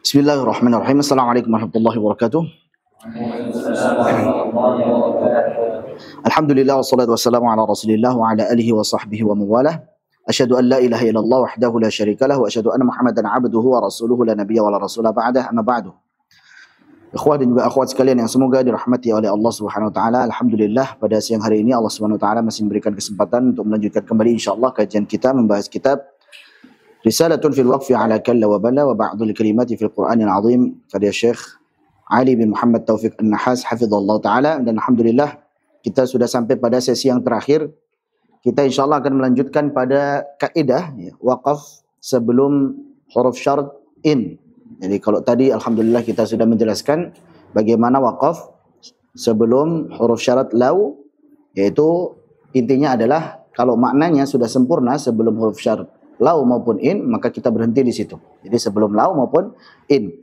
Bismillahirrahmanirrahim. Assalamualaikum warahmatullahi wabarakatuh. Alhamdulillah wassalatu wassalamu ala Rasulillah wa ala alihi wa sahbihi wa mawalah. Asyhadu an la ilaha illallah wahdahu la syarikalah wa asyhadu anna Muhammadan abduhu wa rasuluhu la nabiyya wa la rasula ba'dah, amma ba'du. Ikhwah dan juga akhwat sekalian yang semoga dirahmati oleh Allah Subhanahu wa taala. Alhamdulillah pada siang hari ini Allah Subhanahu wa taala masih memberikan kesempatan untuk melanjutkan kembali insyaallah kajian kita membahas kitab Risalatun fil Waqfi ala Kalla wa Bala wa Ba'dul Kalimati fil Qur'anil Azim karya Syekh Ali bin Muhammad Taufiq An-Nahas hafizallahu taala. Dan alhamdulillah kita sudah sampai pada sesi yang terakhir. Kita insyaallah akan melanjutkan pada kaidah waqaf sebelum huruf syarat in. Jadi kalau tadi alhamdulillah kita sudah menjelaskan bagaimana waqaf sebelum huruf syarat law, yaitu intinya adalah kalau maknanya sudah sempurna sebelum huruf syarat law maupun in, maka kita berhenti di situ. Jadi sebelum law maupun in.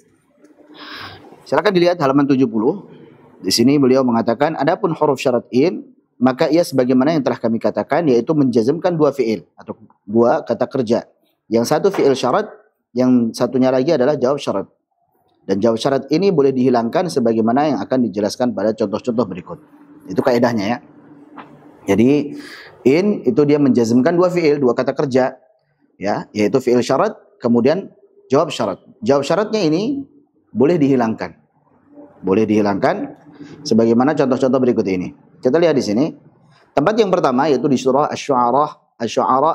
Silakan dilihat halaman 70. Di sini beliau mengatakan, adapun huruf syarat in, maka ia sebagaimana yang telah kami katakan, yaitu menjazmkan dua fiil atau dua kata kerja. Yang satu fiil syarat, yang satunya lagi adalah jawab syarat. Dan jawab syarat ini boleh dihilangkan sebagaimana yang akan dijelaskan pada contoh-contoh berikut. Itu kaidahnya ya. Jadi in itu dia menjazmkan dua fiil, dua kata kerja. Ya, yaitu fi'il syarat, kemudian jawab syarat. Jawab syaratnya ini boleh dihilangkan. Boleh dihilangkan sebagaimana contoh-contoh berikut ini. Kita lihat di sini. Tempat yang pertama yaitu di surah Asy-Syu'ara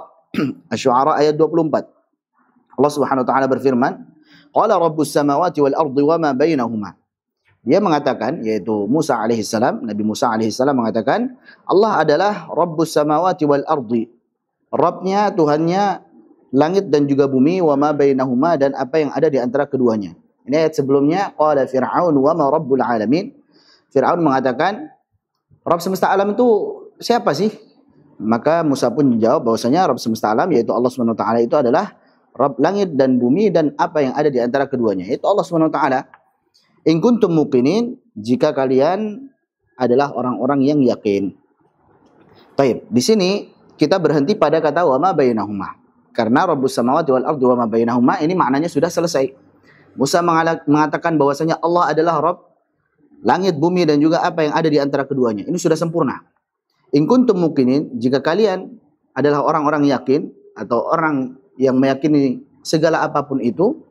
ayat 24. Allah Subhanahu wa taala berfirman, "Qala rabbus samawati wal ardi wama bainahuma." Dia mengatakan, yaitu Musa alaihissalam, Nabi Musa alaihissalam mengatakan, Allah adalah rabbus samawati wal ardi. Rabbnya, Tuhannya langit dan juga bumi, wa ma bainahuma, dan apa yang ada di antara keduanya. Ini ayat sebelumnya, qala Fir'aun wa ma rabbul alamin. Fir'aun mengatakan, Rabb semesta alam itu siapa sih? Maka Musa pun menjawab bahwasanya Rabb semesta alam yaitu Allah Subhanahu wa taala itu adalah Rabb langit dan bumi dan apa yang ada di antara keduanya, yaitu Allah Subhanahu wa taala. In kuntum muqinin, jika kalian adalah orang-orang yang yakin. Baik, di sini kita berhenti pada kata wa ma bainahuma. Karena Rabbus samawati wal ardi wa ma bainahuma ini maknanya sudah selesai. Musa mengatakan bahwasanya Allah adalah Rabb langit, bumi dan juga apa yang ada di antara keduanya. Ini sudah sempurna. In kuntum muqinin, jika kalian adalah orang-orang yakin atau orang yang meyakini segala apapun itu,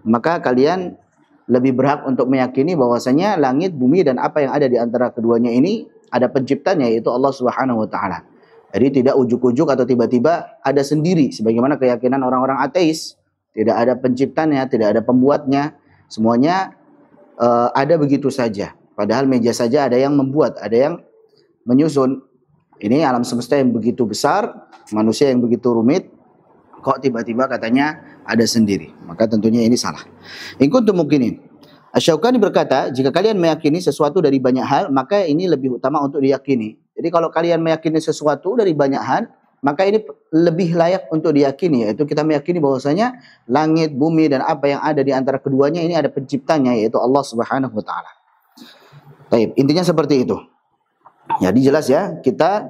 maka kalian lebih berhak untuk meyakini bahwasanya langit, bumi dan apa yang ada di antara keduanya ini ada penciptanya, yaitu Allah Subhanahu wa taala. Jadi tidak ujuk-ujuk atau tiba-tiba ada sendiri sebagaimana keyakinan orang-orang ateis. Tidak ada penciptanya, tidak ada pembuatnya. Semuanya ada begitu saja. Padahal meja saja ada yang membuat, ada yang menyusun. Ini alam semesta yang begitu besar, manusia yang begitu rumit, kok tiba-tiba katanya ada sendiri. Maka tentunya ini salah. In kuntum muqinin. Asy-Syaukani berkata, jika kalian meyakini sesuatu dari banyak hal, maka ini lebih utama untuk diyakini. Jadi kalau kalian meyakini sesuatu dari banyak hal, maka ini lebih layak untuk diyakini. Yaitu kita meyakini bahwasanya langit, bumi, dan apa yang ada di antara keduanya ini ada penciptanya, yaitu Allah Subhanahu wa taala. Baik, intinya seperti itu. Jadi jelas ya, kita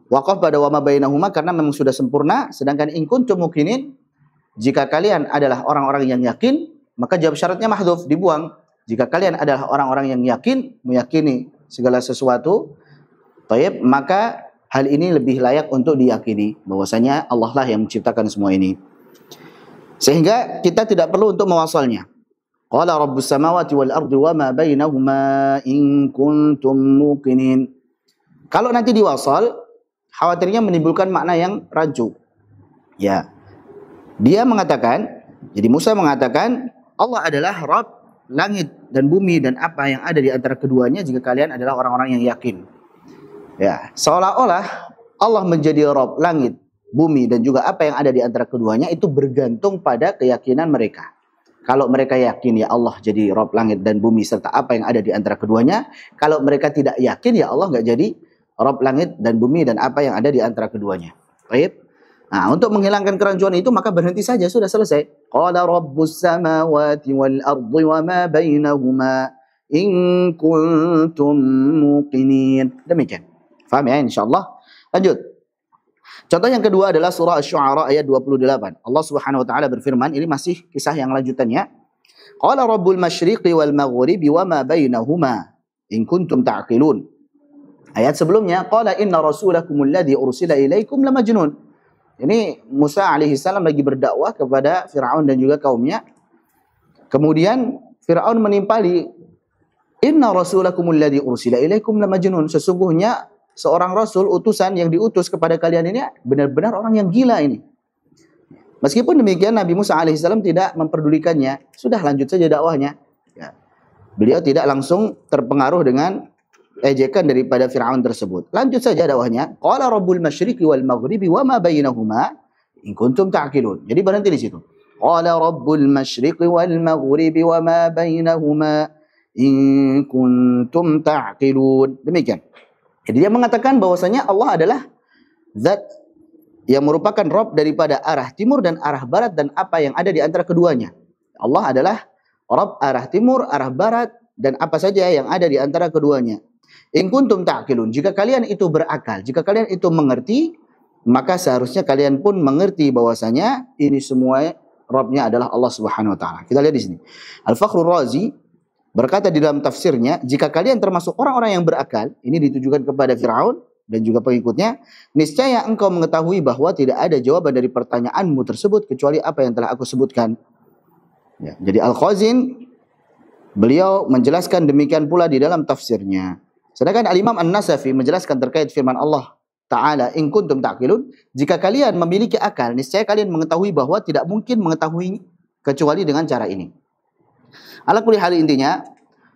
waqaf pada wa ma bainahuma karena memang sudah sempurna. Sedangkan in kuntum muqinin, jika kalian adalah orang-orang yang yakin, maka jawab syaratnya mahdhuf, dibuang. Jika kalian adalah orang-orang yang yakin, meyakini segala sesuatu, baik, maka hal ini lebih layak untuk diyakini bahwasanya Allah lah yang menciptakan semua ini. Sehingga kita tidak perlu untuk mewasalnya. Qala rabbus samawati wal ardi wa ma bainahuma in kuntum muqinin. Kalau nanti diwasal, khawatirnya menimbulkan makna yang rancu. Ya. Dia mengatakan, jadi Musa mengatakan Allah adalah Rabb langit dan bumi dan apa yang ada di antara keduanya jika kalian adalah orang-orang yang yakin. Ya, seolah-olah Allah menjadi Rabb langit, bumi dan juga apa yang ada di antara keduanya itu bergantung pada keyakinan mereka. Kalau mereka yakin ya Allah jadi Rabb langit dan bumi serta apa yang ada di antara keduanya, kalau mereka tidak yakin ya Allah nggak jadi Rabb langit dan bumi dan apa yang ada di antara keduanya. Baik. Nah, untuk menghilangkan kerancuan itu maka berhenti saja, sudah selesai. Qala rabbus samawati wal ardi wa ma bainahuma in kuntum muqinin. Demikian. Faham ya insyaallah? Lanjut. Contoh yang kedua adalah surah Asy-Syu'ara ayat 28. Allah Subhanahu wa taala berfirman, ini masih kisah yang lanjutannya. Qala rabbul masyriqi wal maghribi wa ma bainahuma in kuntum ta'qilun. Ayat sebelumnya, qala inna rasulakum alladhi ursila ilaikum lamajnun. Ini Musa alaihi salam lagi berdakwah kepada Firaun dan juga kaumnya. Kemudian Firaun menimpali, inna rasulakum alladhi ursila ilaikum lamajnun. Sesungguhnya seorang rasul, utusan yang diutus kepada kalian ini benar-benar orang yang gila ini. Meskipun demikian Nabi Musa alaihissalam tidak memperdulikannya, sudah lanjut saja dakwahnya. Ya. Beliau tidak langsung terpengaruh dengan ejekan daripada Fir'aun tersebut. Lanjut saja dakwahnya. Qala rabbul masyriqi wal maghribi wa ma bainahuma in kuntum ta'qilun. Jadi berhenti di situ. Qala rabbul masyriqi wal maghribi wa ma bainahuma in kuntum ta'qilun. Demikian. Jadi dia mengatakan bahwasanya Allah adalah zat yang merupakan Rabb daripada arah timur dan arah barat dan apa yang ada di antara keduanya. Allah adalah Rabb arah timur, arah barat dan apa saja yang ada di antara keduanya. In kuntum ta'qilun, jika kalian itu berakal, jika kalian itu mengerti, maka seharusnya kalian pun mengerti bahwasanya ini semua Rabb-nya adalah Allah Subhanahu wa taala. Kita lihat di sini. Al-Fakhrur Razi berkata di dalam tafsirnya, jika kalian termasuk orang-orang yang berakal, ini ditujukan kepada Firaun dan juga pengikutnya, niscaya engkau mengetahui bahwa tidak ada jawaban dari pertanyaanmu tersebut kecuali apa yang telah aku sebutkan. Ya, jadi Al-Khazin beliau menjelaskan demikian pula di dalam tafsirnya. Sedangkan Al-Imam An-Nasafi menjelaskan terkait firman Allah Ta'ala, in kuntum ta'qilun, jika kalian memiliki akal, niscaya kalian mengetahui bahwa tidak mungkin mengetahui kecuali dengan cara ini. Ala kulli hal, intinya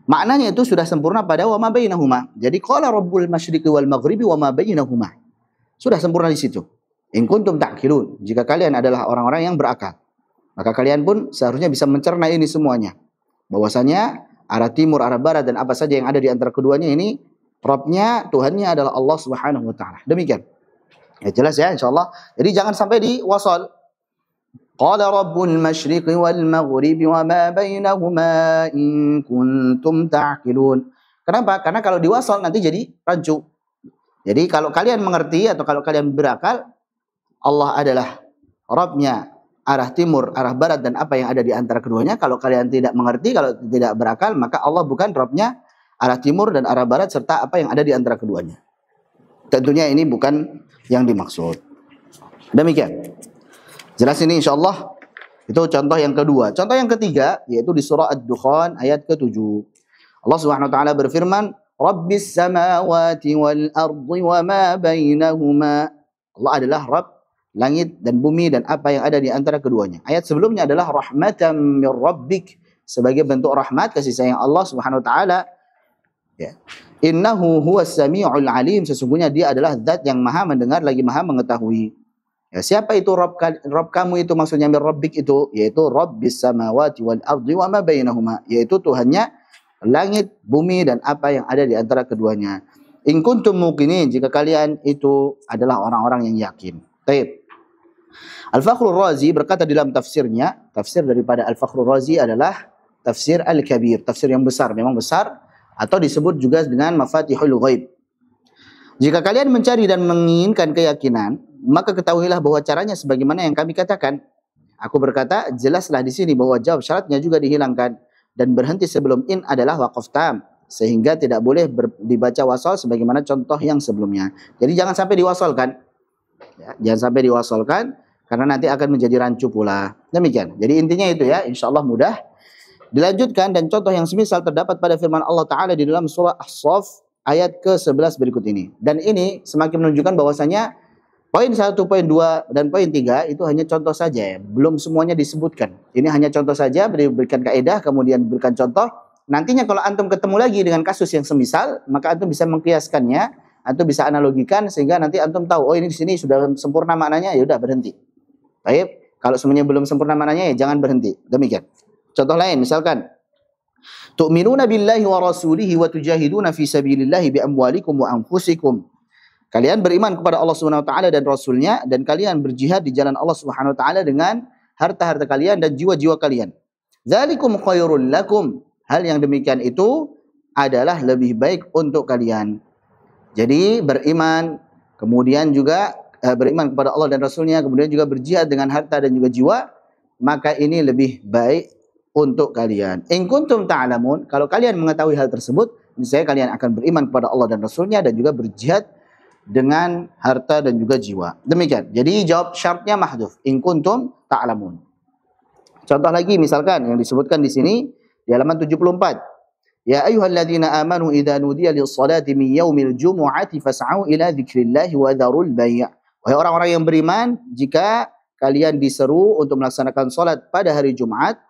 maknanya itu sudah sempurna pada wa ma bainahuma. Jadi qala rabbul masyriqi wal maghribi wa ma bainahuma. Sudah sempurna di situ. In kuntum ta'qilun, jika kalian adalah orang-orang yang berakal, maka kalian pun seharusnya bisa mencerna ini semuanya. Bahwasanya arah timur, arah barat dan apa saja yang ada di antara keduanya ini Rabb-nya, Tuhannya adalah Allah Subhanahu wa taala. Demikian. Ya jelas ya insyaallah. Jadi jangan sampai diwasal. Qala rabbul masyriqi wal maghribi wa ma bainahuma in kuntum ta'qilun. Kenapa? Karena kalau diwasal nanti jadi rancu. Jadi kalau kalian mengerti atau kalau kalian berakal, Allah adalah Rabb-nya arah timur, arah barat dan apa yang ada di antara keduanya. Kalau kalian tidak mengerti, kalau tidak berakal, maka Allah bukan Rabb-nya arah timur dan arah barat serta apa yang ada di antara keduanya. Tentunya ini bukan yang dimaksud. Demikian. Jelas ini insyaallah. Itu contoh yang kedua. Contoh yang ketiga yaitu di surah Ad-Dukhan ayat ke-7. Allah Subhanahu wa taala berfirman, Rabbis samawati wal ardi wa ma bainahuma. Allah adalah Rabb langit dan bumi dan apa yang ada di antara keduanya. Ayat sebelumnya adalah rahmatan mir rabbik, sebagai bentuk rahmat kasih sayang Allah Subhanahu wa taala. Ya. Innahu huwas samiul alim, sesungguhnya dia adalah zat yang maha mendengar lagi maha mengetahui. Ya, siapa itu Rabb kamu itu, maksudnya mir rabbik itu yaitu Rabbis samawati wal ardi wa ma bainahuma, yaitu Tuhannya langit, bumi dan apa yang ada di antara keduanya. In kuntum muqinin, jika kalian itu adalah orang-orang yang yakin. Baik. Al-Fakhrur Razi berkata di dalam tafsirnya, tafsir daripada Al-Fakhrur Razi adalah tafsir Al-Kabir, tafsir yang besar, memang besar, atau disebut juga dengan Mafatihul Ghaib. Jika kalian mencari dan menginginkan keyakinan, maka ketahuilah bahwa caranya sebagaimana yang kami katakan. Aku berkata, jelaslah di sini bahwa jawab syaratnya juga dihilangkan dan berhenti sebelum in adalah waqaf tam, sehingga tidak boleh dibaca wasal sebagaimana contoh yang sebelumnya. Jadi jangan sampai diwasalkan. Ya, jangan sampai diwasalkan karena nanti akan menjadi rancu pula. Demikian. Jadi intinya itu ya, insyaallah mudah. Dilanjutkan dan contoh yang semisal terdapat pada firman Allah Ta'ala di dalam surah As-Saff ayat ke-11 berikut ini. Dan ini semakin menunjukkan bahwasanya poin 1, poin 2, dan poin 3 itu hanya contoh saja ya. Belum semuanya disebutkan. Ini hanya contoh saja, diberikan kaidah, kemudian diberikan contoh. Nantinya kalau antum ketemu lagi dengan kasus yang semisal, maka antum bisa mengkiaskannya, antum bisa analogikan, sehingga nanti antum tahu, oh ini di sini sudah sempurna maknanya, ya udah berhenti. Baik, kalau semuanya belum sempurna maknanya, ya jangan berhenti. Demikian. Contoh lain, misalkan, tu'minuna billahi wa rasulihi wa tujahiduna fi sabilillahi bi amwalikum wa anfusikum. Kalian beriman kepada Allah Subhanahu wa taala dan Rasulnya, dan kalian berjihad di jalan Allah Subhanahu wa taala dengan harta-harta kalian dan jiwa-jiwa kalian. Dzalikum khairul lakum. Hal yang demikian itu adalah lebih baik untuk kalian. Jadi beriman, kemudian juga beriman kepada Allah dan Rasulnya, kemudian juga berjihad dengan harta dan juga jiwa, maka ini lebih baik untuk kalian. In kuntum ta'lamun, kalau kalian mengetahui hal tersebut, niscaya kalian akan beriman kepada Allah dan Rasulnya dan juga berjihad dengan harta dan juga jiwa. Demikian. Jadi jawab syaratnya mahdhuf. In kuntum ta'lamun. Contoh lagi misalkan yang disebutkan di sini di halaman 74. Ya ayyuhalladzina amanu idza nudiya lis-salati min yaumil jumu'ati fas'au ila dzikrillahi wa dzarul bai'. Wahai orang-orang yang beriman, jika kalian diseru untuk melaksanakan salat pada hari Jumat,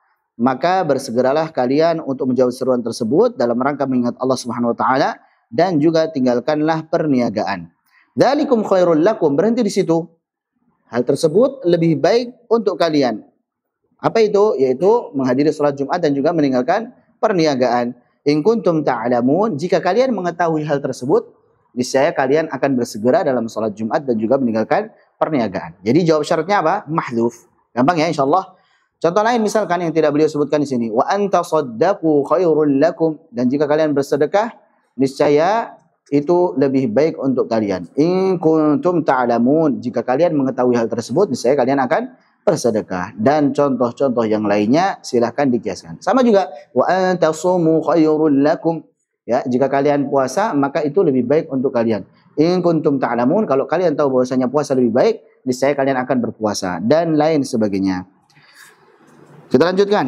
maka bersegeralah kalian untuk menjawab seruan tersebut dalam rangka mengingat Allah Subhanahu wa taala dan juga tinggalkanlah perniagaan. Dzalikum khairul lakum, berhenti di situ. Hal tersebut lebih baik untuk kalian. Apa itu? Yaitu menghadiri salat Jumat dan juga meninggalkan perniagaan. In kuntum ta'lamun, jika kalian mengetahui hal tersebut, niscaya kalian akan bersegera dalam salat Jumat dan juga meninggalkan perniagaan. Jadi jawab syaratnya apa? Mahdhuf. Gampang ya insyaallah. Contoh lain misalkan yang tidak beliau sebutkan di sini, wa anta saddaqu khairul lakum, dan jika kalian bersedekah, niscaya itu lebih baik untuk kalian. In kuntum ta'lamun, jika kalian mengetahui hal tersebut, niscaya kalian akan bersedekah. Dan contoh-contoh yang lainnya silahkan dikiaskan. Sama juga wa antasumu khairul lakum, ya, jika kalian puasa maka itu lebih baik untuk kalian. In kuntum ta'lamun, kalau kalian tahu bahwasanya puasa lebih baik, niscaya kalian akan berpuasa dan lain sebagainya. Kita lanjutkan.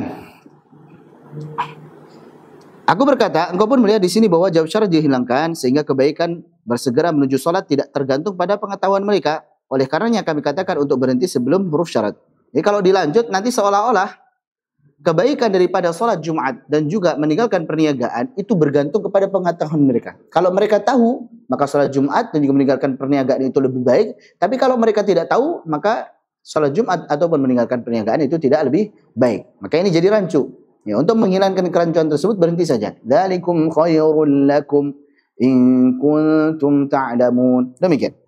Aku berkata, engkau pun melihat di sini bahwa jawab syarat dihilangkan sehingga kebaikan bersegera menuju salat tidak tergantung pada pengetahuan mereka. Oleh karenanya kami katakan untuk berhenti sebelum huruf syarat. Jadi kalau dilanjut nanti seolah-olah kebaikan daripada salat Jumat dan juga meninggalkan perniagaan itu bergantung kepada pengetahuan mereka. Kalau mereka tahu, maka salat Jumat dan juga meninggalkan perniagaan itu lebih baik. Tapi kalau mereka tidak tahu, maka salat Jumat ataupun meninggalkan perniagaan itu tidak lebih baik. Maka ini jadi rancu. Ya, untuk menghilangkan kerancuan tersebut berhenti saja. Dzalikum khairul lakum in kuntum ta'lamun. Demikian.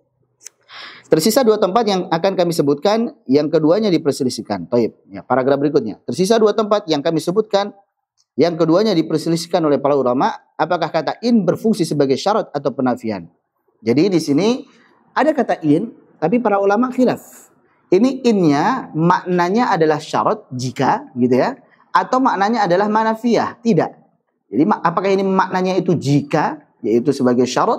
Tersisa dua tempat yang akan kami sebutkan, yang keduanya diperselisihkan. Baik, ya, paragraf berikutnya. Tersisa dua tempat yang kami sebutkan, yang keduanya diperselisihkan oleh para ulama, apakah kata in berfungsi sebagai syarat atau penafian. Jadi di sini ada kata in, tapi para ulama khilaf. Ini innya maknanya adalah syarat jika, gitu ya, atau maknanya adalah manafiyah, tidak. Jadi apakah ini maknanya itu jika, yaitu sebagai syarat,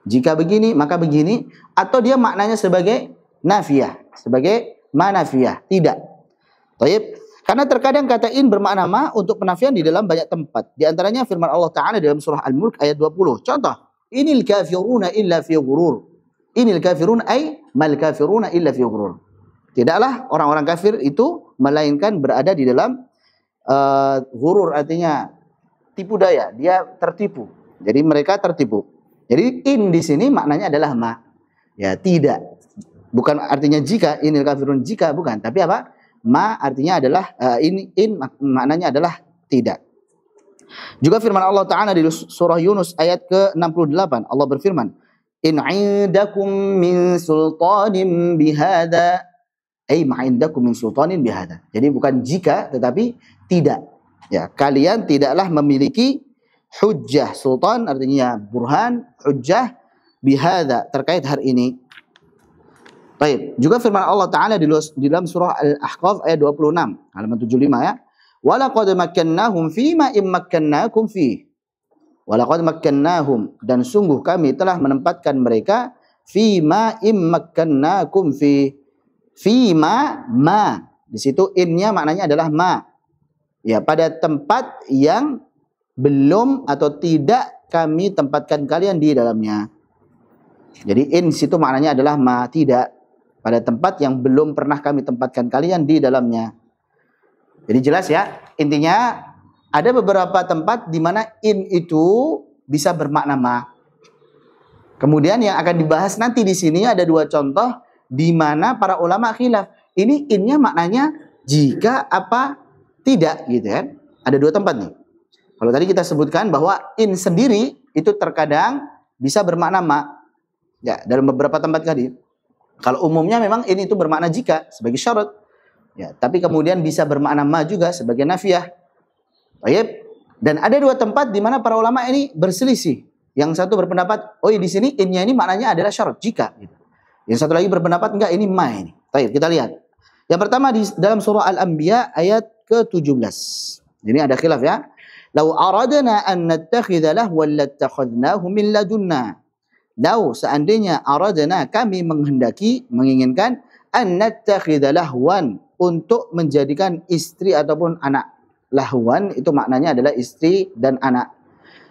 jika begini maka begini, atau dia maknanya sebagai nafiyah, sebagai manafiyah, tidak. Baik, karena terkadang kata in bermakna ma untuk penafian di dalam banyak tempat. Di antaranya firman Allah Ta'ala dalam surah Al-Mulk ayat 20. Contoh, inil kafiruna illa fi ghurur. Inil kafirun ay mal kafiruna illa fi ghurur. Tidaklah orang-orang kafir itu melainkan berada di dalam ghurur, artinya tipu daya, dia tertipu. Jadi mereka tertipu. Jadi in di sini maknanya adalah ma. Ya, tidak. Bukan artinya jika, inil kafirun jika, bukan. Tapi apa? Ma artinya adalah in maknanya adalah tidak. Juga firman Allah Ta'ala di surah Yunus ayat ke-68. Allah berfirman, in 'indakum min sultanin bihada, ay ma 'indakum min sultanin bihada. Jadi bukan jika tetapi tidak. Ya, kalian tidaklah memiliki hujjah. Sultan artinya burhan, hujjah bihada terkait hal ini. Baik, juga firman Allah Ta'ala di dalam surah Al-Ahqaf ayat 26, halaman 75 ya. Walaqad makkannahum fima immakkannakum fi. Walaqad makkannahum, dan sungguh kami telah menempatkan mereka fima immakkannakum fi. Fima ma. Di situ innya maknanya adalah ma. Ya, pada tempat yang belum atau tidak kami tempatkan kalian di dalamnya. Jadi in situ maknanya adalah ma, tidak. Pada tempat yang belum pernah kami tempatkan kalian di dalamnya. Jadi jelas ya, intinya ada beberapa tempat di mana in itu bisa bermakna ma. Kemudian yang akan dibahas nanti di sini ada dua contoh di mana para ulama khilaf. Ini innya maknanya jika apa tidak, gitu ya. Ada dua tempat nih. Kalau tadi kita sebutkan bahwa in sendiri itu terkadang bisa bermakna ma. Ya, dalam beberapa tempat tadi. Kalau umumnya memang in itu bermakna jika sebagai syarat. Ya, tapi kemudian bisa bermakna ma juga sebagai nafiyah. Baik. Dan ada dua tempat di mana para ulama ini berselisih. Yang satu berpendapat, oh di sini innya ini maknanya adalah syarat jika. Gitu. Yang satu lagi berpendapat enggak, ini ma ini. Baik, kita lihat. Yang pertama di dalam surah Al-Anbiya ayat ke-17. Jadi ada khilaf ya. Lau aradna an nattakhidha lahwan lattakhadnahu min ladunna. Lau seandainya aradna kami menghendaki, menginginkan an nattakhidha lahwan untuk menjadikan istri ataupun anak. Lahwan itu maknanya adalah istri dan anak.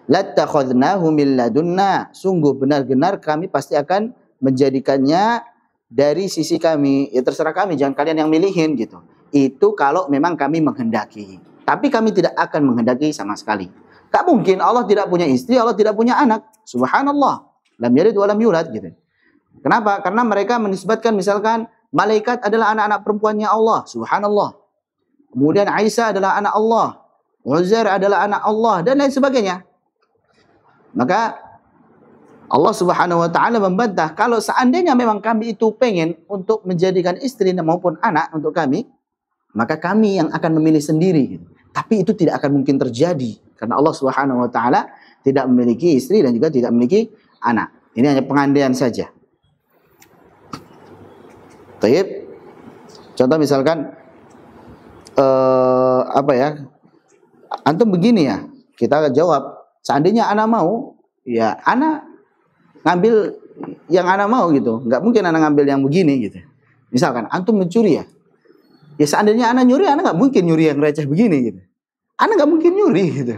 Lattakhadnahu min ladunna. Sungguh benar-benar kami pasti akan menjadikannya dari sisi kami. Ya terserah kami, jangan kalian yang milihin gitu. Itu kalau memang kami menghendaki. Tapi kami tidak akan menghendaki sama sekali. Tak mungkin Allah tidak punya istri, Allah tidak punya anak. Subhanallah. Lam yalid wa lam yulad gitu. Kenapa? Karena mereka menisbatkan misalkan malaikat adalah anak-anak perempuannya Allah. Subhanallah. Kemudian Aisyah adalah anak Allah. Uzair adalah anak Allah dan lain sebagainya. Maka Allah Subhanahu wa taala membantah kalau seandainya memang kami itu pengen untuk menjadikan istri maupun anak untuk kami, maka kami yang akan memilih sendiri. Tapi itu tidak akan mungkin terjadi karena Allah Subhanahu wa taala tidak memiliki istri dan juga tidak memiliki anak. Ini hanya pengandaian saja. Baik. Contoh misalkan apa ya? Antum begini ya. Kita jawab, seandainya anak mau, ya anak ngambil yang anak mau gitu. Enggak mungkin anak ngambil yang begini gitu. Misalkan antum mencuri ya. Ya seandainya anak nyuri, anak nggak mungkin nyuri yang receh begini gitu. Anak nggak mungkin nyuri gitu.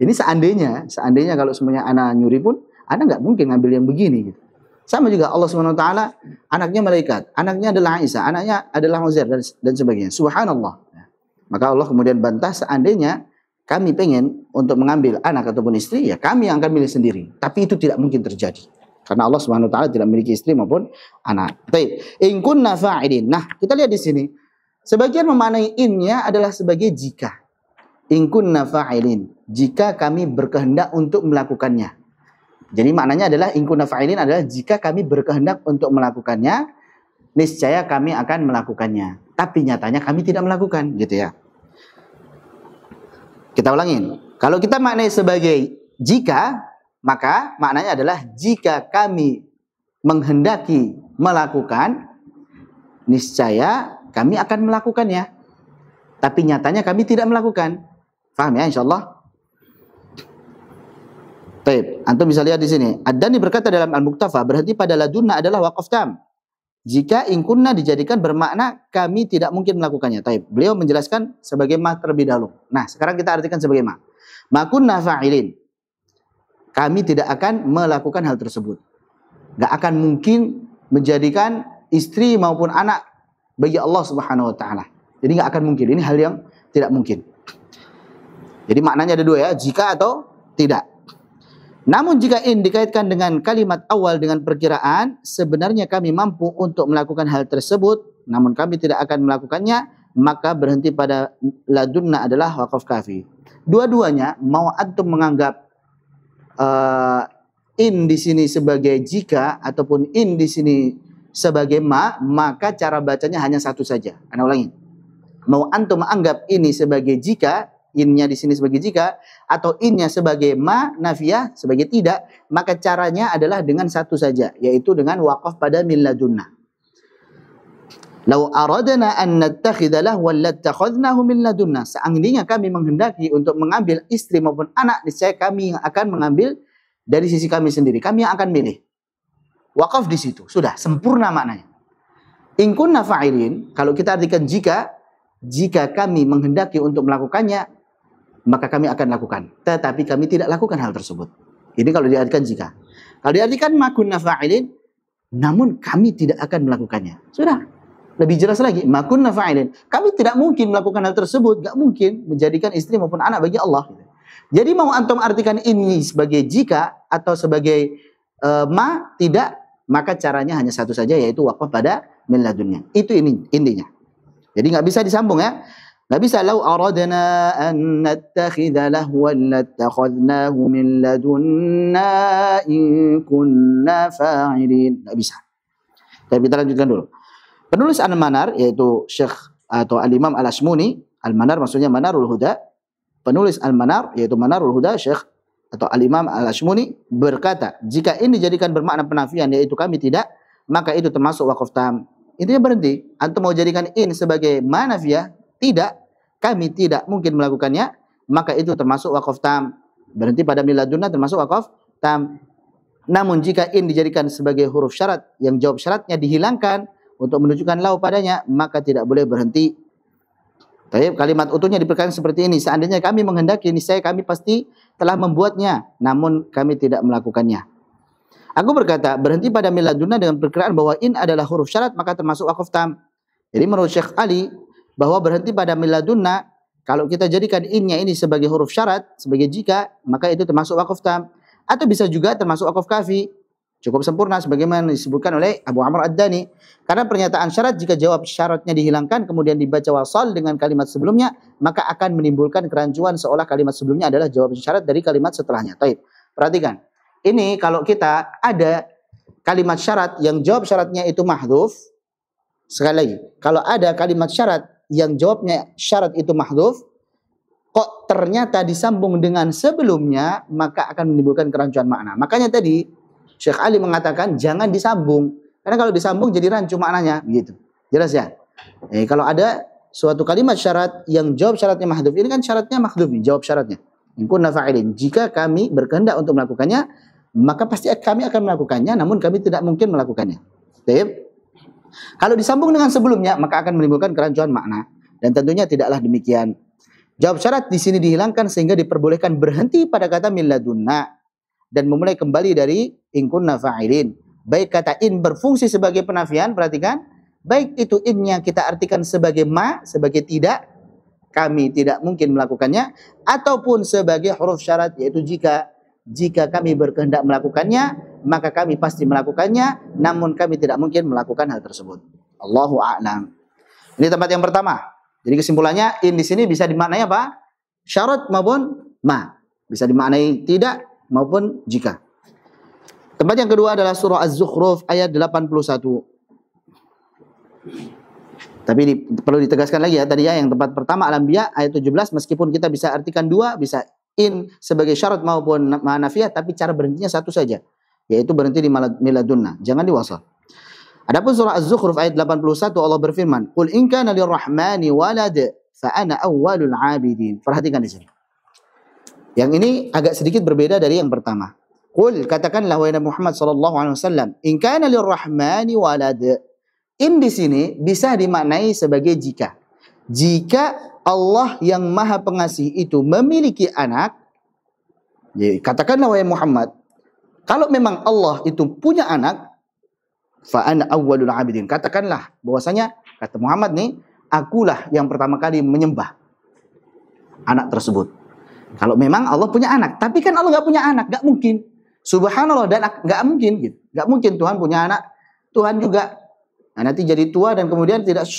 Ini seandainya kalau semuanya anak nyuri pun, anak nggak mungkin ngambil yang begini gitu. Sama juga Allah Subhanahu Wa Taala, anaknya malaikat, anaknya adalah Aisyah, anaknya adalah Uzair dan sebagainya. Subhanallah. Maka Allah kemudian bantah seandainya kami pengen untuk mengambil anak ataupun istri, ya kami yang akan milih sendiri. Tapi itu tidak mungkin terjadi. Karena Allah Subhanahu Wa Taala tidak memiliki istri maupun anak. Baik, in kunna fa'ilin. Nah, kita lihat di sini. Sebagian memaknai innya adalah sebagai jika. In kunna fa'ilin. Jika kami berkehendak untuk melakukannya. Jadi maknanya adalah in kunna fa'ilin adalah jika kami berkehendak untuk melakukannya, niscaya kami akan melakukannya. Tapi nyatanya kami tidak melakukan, gitu ya. Kita ulangin. Kalau kita maknai sebagai jika, maka maknanya adalah jika kami menghendaki melakukan, niscaya kami akan melakukannya. Tapi nyatanya kami tidak melakukan. Faham ya insyaallah? Baik, antum bisa lihat di sini. Ad-Dani berkata dalam Al-Muqtafa, berarti pada ladunna adalah waqaf tam. Jika in kunna dijadikan bermakna kami tidak mungkin melakukannya. Taib. Beliau menjelaskan sebagai ma terlebih dahulu. Nah, sekarang kita artikan sebagai ma. Ma kunna fa'ilin. Kami tidak akan melakukan hal tersebut. Gak akan mungkin menjadikan istri maupun anak bagi Allah Subhanahu wa taala. Jadi gak akan mungkin. Ini hal yang tidak mungkin. Jadi maknanya ada dua ya, jika atau tidak. Namun jika in dikaitkan dengan kalimat awal dengan perkiraan, sebenarnya kami mampu untuk melakukan hal tersebut, namun kami tidak akan melakukannya, maka berhenti pada ladunna adalah waqaf kafi. Dua-duanya mau antum menganggap in di sini sebagai jika ataupun in di sini sebagai ma, maka cara bacanya hanya satu saja. Ana ulangi. Mau antum menganggap ini sebagai jika, innya di sini sebagai jika, atau innya sebagai ma nafiyah sebagai tidak, maka caranya adalah dengan satu saja, yaitu dengan waqaf pada min ladunna. Lau aradna an nattakhidha lahwan lattakhadnahu min ladunna. Seandainya kami menghendaki untuk mengambil istri maupun anak, niscaya kami yang akan mengambil dari sisi kami sendiri. Kami yang akan milih. Waqaf di situ, sudah sempurna maknanya. In kunna fa'ilin, kalau kita artikan jika kami menghendaki untuk melakukannya, maka kami akan lakukan. Tetapi kami tidak lakukan hal tersebut. Ini kalau diartikan jika. Kalau diartikan ma kunna fa'ilin, namun kami tidak akan melakukannya. Sudah. Lebih jelas lagi, ma kunna fa'ilin. Kami tidak mungkin melakukan hal tersebut. Gak mungkin menjadikan istri maupun anak bagi Allah. Jadi mau antum artikan ini sebagai jika atau sebagai ma, tidak. Maka caranya hanya satu saja, yaitu waqaf pada min ladunnya. Itu ini intinya. Jadi gak bisa disambung ya. Nggak bisa lau aradna an nattakhidha lahwan lattakhadnahu min ladunna in kunna fa'ilin. Nggak bisa. Tapi kita lanjutkan dulu. Penulis Al-Manar yaitu Syekh atau Al-Imam Al-Ashmuni, Al-Manar maksudnya Manarul Huda. Penulis Al-Manar yaitu Manarul Huda, Syekh atau Al-Imam Al-Ashmuni berkata, jika ini dijadikan bermakna penafian yaitu kami tidak, maka itu termasuk waqaf tam. Intinya berhenti. Antum mau jadikan in sebagai manafiyah? Tidak. kami tidak mungkin melakukannya, maka itu termasuk wakaf tam. Berhenti pada min ladunna termasuk wakaf tam. Namun jika in dijadikan sebagai huruf syarat yang jawab syaratnya dihilangkan untuk menunjukkan lau padanya, maka tidak boleh berhenti. Tapi kalimat utuhnya diperkatakan seperti ini. Seandainya kami menghendaki, niscaya kami pasti telah membuatnya, namun kami tidak melakukannya. Aku berkata, berhenti pada min ladunna dengan perkiraan bahwa in adalah huruf syarat, maka termasuk wakaf tam. Jadi menurut Syekh Ali, bahwa berhenti pada min ladunna, kalau kita jadikan innya ini sebagai huruf syarat, sebagai jika, maka itu termasuk wakaf tam. Atau bisa juga termasuk wakaf kafi. Cukup sempurna sebagaimana disebutkan oleh Abu Amr Ad-Dani. Karena pernyataan syarat jika jawab syaratnya dihilangkan kemudian dibaca wasal dengan kalimat sebelumnya, maka akan menimbulkan kerancuan seolah kalimat sebelumnya adalah jawab syarat dari kalimat setelahnya. Baik, perhatikan. Ini kalau kita ada kalimat syarat yang jawab syaratnya itu mahdhuf. Sekali lagi, kalau ada kalimat syarat yang jawabnya syarat itu mahdhuf, kok ternyata disambung dengan sebelumnya, maka akan menimbulkan kerancuan makna. Makanya tadi Syekh Ali mengatakan jangan disambung, karena kalau disambung jadi rancu maknanya, begitu. Jelas ya? Kalau ada suatu kalimat syarat yang jawab syaratnya mahdhuf, ini kan syaratnya mahdhuf, jawab syaratnya. In kunna fa'ilin, jika kami berkehendak untuk melakukannya, maka pasti kami akan melakukannya, namun kami tidak mungkin melakukannya. Baik. Kalau disambung dengan sebelumnya, maka akan menimbulkan kerancuan makna, dan tentunya tidaklah demikian. Jawab syarat di sini dihilangkan sehingga diperbolehkan berhenti pada kata min ladunna dan memulai kembali dari in kunna fa'ilin. Baik kata in berfungsi sebagai penafian, perhatikan, baik itu innya kita artikan sebagai ma, sebagai tidak, kami tidak mungkin melakukannya, ataupun sebagai huruf syarat yaitu jika kami berkehendak melakukannya, maka kami pasti melakukannya, namun kami tidak mungkin melakukan hal tersebut. Allahu a'lam. Ini tempat yang pertama. Jadi kesimpulannya in di sini bisa dimaknai apa? Syarat maupun ma. Bisa dimaknai tidak maupun jika. Tempat yang kedua adalah surah Az-Zukhruf ayat 81. Tapi ini perlu ditegaskan lagi ya tadi ya, yang tempat pertama Al-Anbiya ayat 17, meskipun kita bisa artikan dua, bisa in sebagai syarat maupun manafiyah, tapi cara berhentinya satu saja, yaitu berhenti di miladunna, jangan diwasal. Adapun surah Az-Zukhruf ayat 81 Allah berfirman, "Qul in kana lirrahmani walad fa ana awwalul 'abidin." Perhatikan di sini. Yang ini agak sedikit berbeda dari yang pertama. Qul, katakanlah wahai Nabi Muhammad sallallahu alaihi wasallam, "In kana lirrahmani walad." In di sini bisa dimaknai sebagai jika. Jika Allah yang Maha Pengasih itu memiliki anak, jadi katakanlah wahai Muhammad, kalau memang Allah itu punya anak, fa ana awwalul 'abidin. Katakanlah bahwasanya kata Muhammad nih, akulah yang pertama kali menyembah anak tersebut. Kalau memang Allah punya anak, tapi kan Allah nggak punya anak, nggak mungkin. Subhanallah, dan nggak mungkin gitu. Nggak mungkin Tuhan punya anak. Tuhan juga nanti jadi tua dan kemudian tidak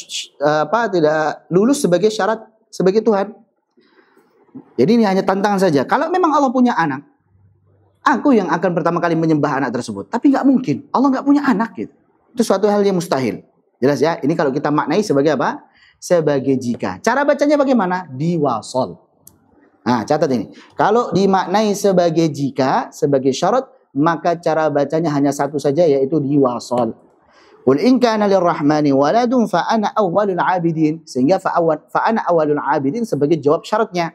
lulus sebagai syarat sebagai Tuhan. Jadi ini hanya tantangan saja. Kalau memang Allah punya anak, aku yang akan pertama kali menyembah anak tersebut. Tapi nggak mungkin. Allah nggak punya anak gitu. Itu suatu hal yang mustahil. Jelas ya? Ini kalau kita maknai sebagai apa? Sebagai jika. Cara bacanya bagaimana? Diwasol. Nah, catat ini. Kalau dimaknai sebagai jika, sebagai syarat, maka cara bacanya hanya satu saja, yaitu diwasol. Qul in kana lirrahmani waladun fa ana awwalul 'abidin. Sehingga fa ana awwalul 'abidin sebagai jawab syaratnya.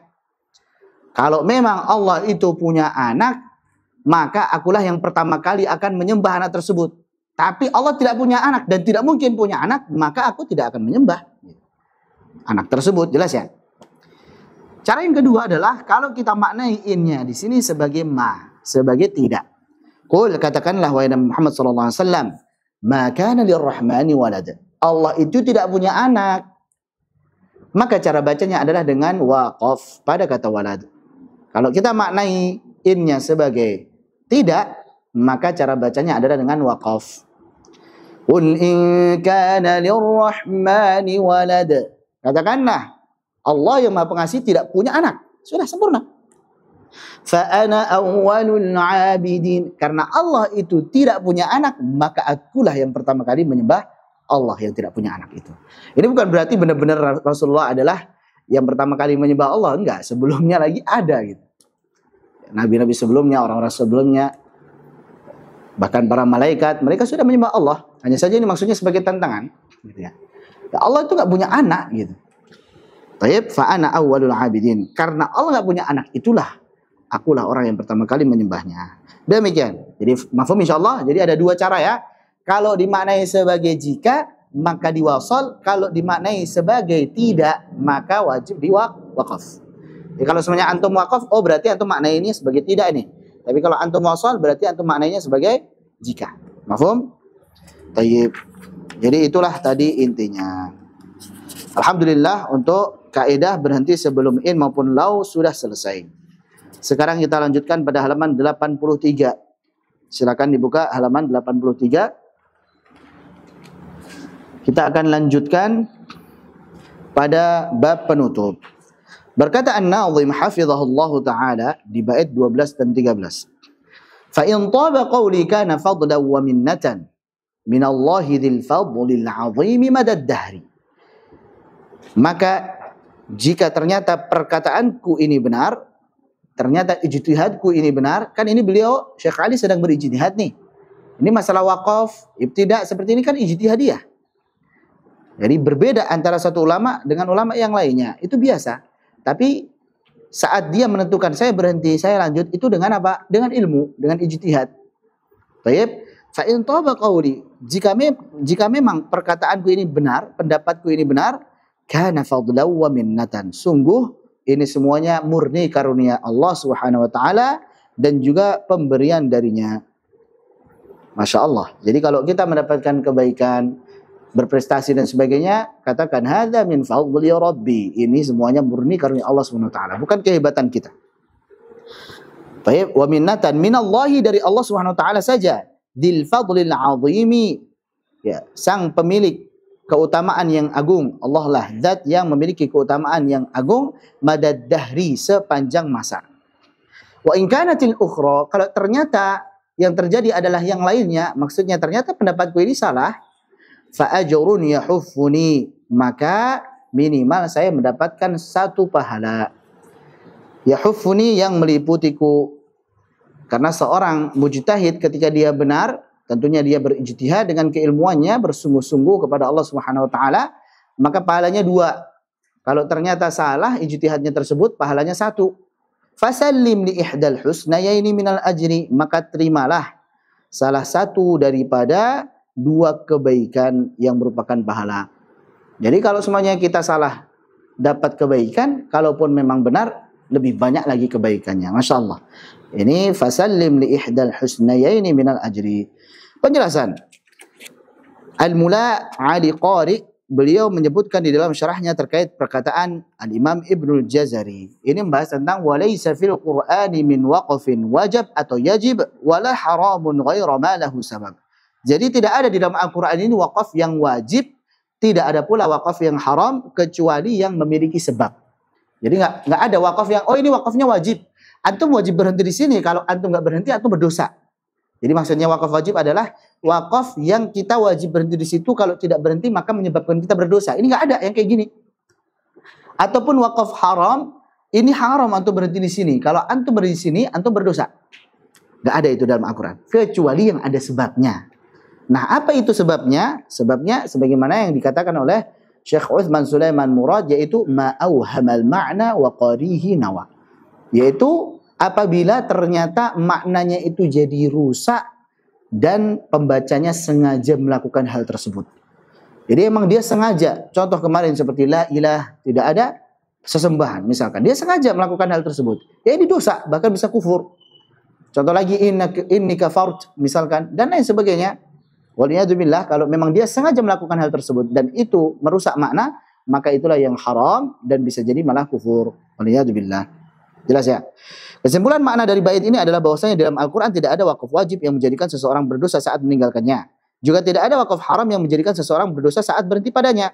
Kalau memang Allah itu punya anak, maka akulah yang pertama kali akan menyembah anak tersebut. Tapi Allah tidak punya anak dan tidak mungkin punya anak, maka aku tidak akan menyembah anak tersebut. Jelas ya? Cara yang kedua adalah kalau kita maknai innya di sini sebagai ma, sebagai tidak. Qul, katakanlah wahai Nabi Muhammad sallallahu alaihi wasallam, ma kana lirrahmani walad. Allah itu tidak punya anak. Maka cara bacanya adalah dengan waqaf pada kata walad. Kalau kita maknai innya sebagai tidak, maka cara bacanya adalah dengan waqaf. Qul in kana lirrahmani walad. Katakanlah Allah yang Maha Pengasih tidak punya anak. Sudah sempurna. Fa ana awwalul 'abidin. Karena Allah itu tidak punya anak, maka akulah yang pertama kali menyembah Allah yang tidak punya anak itu. Ini bukan berarti benar-benar Rasulullah adalah yang pertama kali menyembah Allah. Enggak, sebelumnya lagi ada gitu. Nabi-nabi sebelumnya, orang-orang sebelumnya, bahkan para malaikat, mereka sudah menyembah Allah. Hanya saja ini maksudnya sebagai tantangan gitu ya. Allah itu nggak punya anak gitu. Taib fa ana awwalul abidin. Karena Allah enggak punya anak, itulah akulah orang yang pertama kali menyembahnya. Demikian. Jadi mafhum insyaallah. Jadi ada dua cara ya. Kalau dimaknai sebagai jika, maka diwasal. Kalau dimaknai sebagai tidak, maka wajib diwaqaf. Jadi kalau semuanya antum waqaf, oh berarti antum maknai ini sebagai tidak ini. Tapi kalau antum wasal, berarti antum maknainya sebagai jika. Mafhum? Tayyib. Jadi itulah tadi intinya. Alhamdulillah untuk kaidah berhenti sebelum in maupun lau sudah selesai. Sekarang kita lanjutkan pada halaman 83. Silakan dibuka halaman 83. Kita akan lanjutkan pada bab penutup. Berkata An-Nazim hafizahullah ta'ala di bait 12 dan 13. Fa in taba qawli kana fadlan wa minnatan min Allah dzil fadlil 'azim madad dahri. Maka jika ternyata perkataanku ini benar, ternyata ijtihadku ini benar, kan ini beliau Syekh Ali sedang berijtihad nih. Ini masalah waqaf, ibtida seperti ini kan ijtihadiyah. Jadi berbeda antara satu ulama dengan ulama yang lainnya, itu biasa. Tapi saat dia menentukan saya berhenti, saya lanjut, itu dengan apa? Dengan ilmu, dengan ijtihad. Baik, fa in taba qawli, jika memang perkataanku ini benar, pendapatku ini benar, kana fadlan wa minnatan. Sungguh ini semuanya murni karunia Allah Subhanahu wa taala dan juga pemberian darinya. Masya Allah. Jadi kalau kita mendapatkan kebaikan, berprestasi dan sebagainya, katakan hadza min fadli rabbi. Ini semuanya murni karunia Allah Subhanahu wa taala, bukan kehebatan kita. Baik, wa minnatan minallahi, dari Allah Subhanahu wa taala saja. Dzil fadlil azimi, ya, sang pemilik keutamaan yang agung. Allah lah zat yang memiliki keutamaan yang agung, madad dahri, sepanjang masa. Wa in kanatil ukhra, kalau ternyata yang terjadi adalah yang lainnya, maksudnya ternyata pendapatku ini salah, fa ajrun yahuffuni, maka minimal saya mendapatkan satu pahala. Yahuffuni, yang meliputiku. Karena seorang mujtahid ketika dia benar, tentunya dia berijtihad dengan keilmuannya, bersungguh-sungguh kepada Allah Subhanahu wa taala, maka pahalanya dua. Kalau ternyata salah ijtihadnya tersebut, pahalanya satu. Fasallim li ihdal husnayaini minal ajri, maka terimalah salah satu daripada dua kebaikan yang merupakan pahala. Jadi kalau semuanya kita salah dapat kebaikan, kalaupun memang benar lebih banyak lagi kebaikannya. Masya Allah. Ini fasallim li ihdal husnayaini minal ajri. Penjelasan. Al-Mula Ali Qari, beliau menyebutkan di dalam syarahnya terkait perkataan Al-Imam Ibnul Jazari. Ini membahas tentang walaysa fil Qur'ani min waqfin wajib atau yajib wala haramun ghaira ma lahu sabab. Jadi tidak ada di dalam Al-Quran ini wakaf yang wajib, tidak ada pula wakaf yang haram kecuali yang memiliki sebab. Jadi nggak ada wakaf yang, oh ini wakafnya wajib, antum wajib berhenti di sini, kalau antum nggak berhenti antum berdosa. Jadi maksudnya wakaf wajib adalah wakaf yang kita wajib berhenti di situ, kalau tidak berhenti maka menyebabkan kita berdosa. Ini nggak ada yang kayak gini. Ataupun wakaf haram, ini haram antum berhenti di sini, kalau antum berhenti di sini antum berdosa. Nggak ada itu dalam Al-Quran, kecuali yang ada sebabnya. Nah, apa itu sebabnya? Sebabnya sebagaimana yang dikatakan oleh Syekh Utsman Sulaiman Murad, yaitu ma'auhamal ma'na wa qarihi nawa. Yaitu apabila ternyata maknanya itu jadi rusak dan pembacanya sengaja melakukan hal tersebut. Jadi emang dia sengaja. Contoh kemarin seperti la ilah, tidak ada sesembahan misalkan. Dia sengaja melakukan hal tersebut. Ya ini dosa, bahkan bisa kufur. Contoh lagi inni kafart misalkan, dan lain sebagainya. Waliyadzubillah, kalau memang dia sengaja melakukan hal tersebut dan itu merusak makna, maka itulah yang haram dan bisa jadi malah kufur. Waliyadzubillah. Jelas ya? Kesimpulan makna dari bait ini adalah bahwasanya dalam Al-Quran tidak ada wakaf wajib yang menjadikan seseorang berdosa saat meninggalkannya. Juga tidak ada wakaf haram yang menjadikan seseorang berdosa saat berhenti padanya.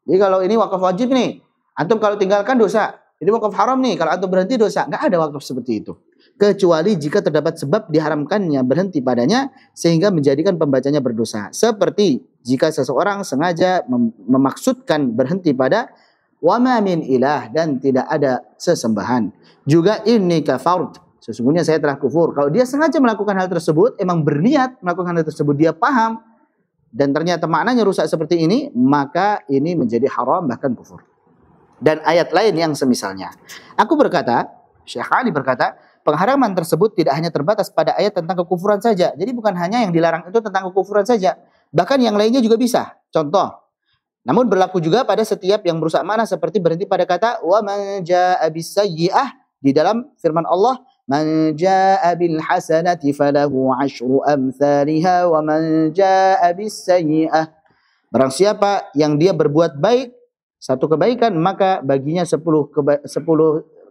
Jadi kalau ini wakaf wajib nih, antum kalau tinggalkan dosa. Ini wakaf haram nih, kalau antum berhenti dosa. Nggak ada wakaf seperti itu. Kecuali jika terdapat sebab diharamkannya berhenti padanya sehingga menjadikan pembacanya berdosa. Seperti jika seseorang sengaja memaksudkan berhenti pada wa ma min ilah, dan tidak ada sesembahan. Juga inni kafart, sesungguhnya saya telah kufur. Kalau dia sengaja melakukan hal tersebut, emang berniat melakukan hal tersebut, dia paham dan ternyata maknanya rusak seperti ini, maka ini menjadi haram bahkan kufur. dan ayat lain yang semisalnya. Aku berkata, Syekh Ali berkata, pengharaman tersebut tidak hanya terbatas pada ayat tentang kekufuran saja. Jadi bukan hanya yang dilarang itu tentang kekufuran saja. Bahkan yang lainnya juga bisa. Contoh, namun berlaku juga pada setiap yang merusak makna seperti berhenti pada kata wa man jaa'a bis-sayyi'ah di dalam firman Allah, man jaa'a bil hasanati falahu 'asyru amsalihha wa man jaa'a bis-sayyi'ah. Barang siapa yang dia berbuat baik satu kebaikan maka baginya 10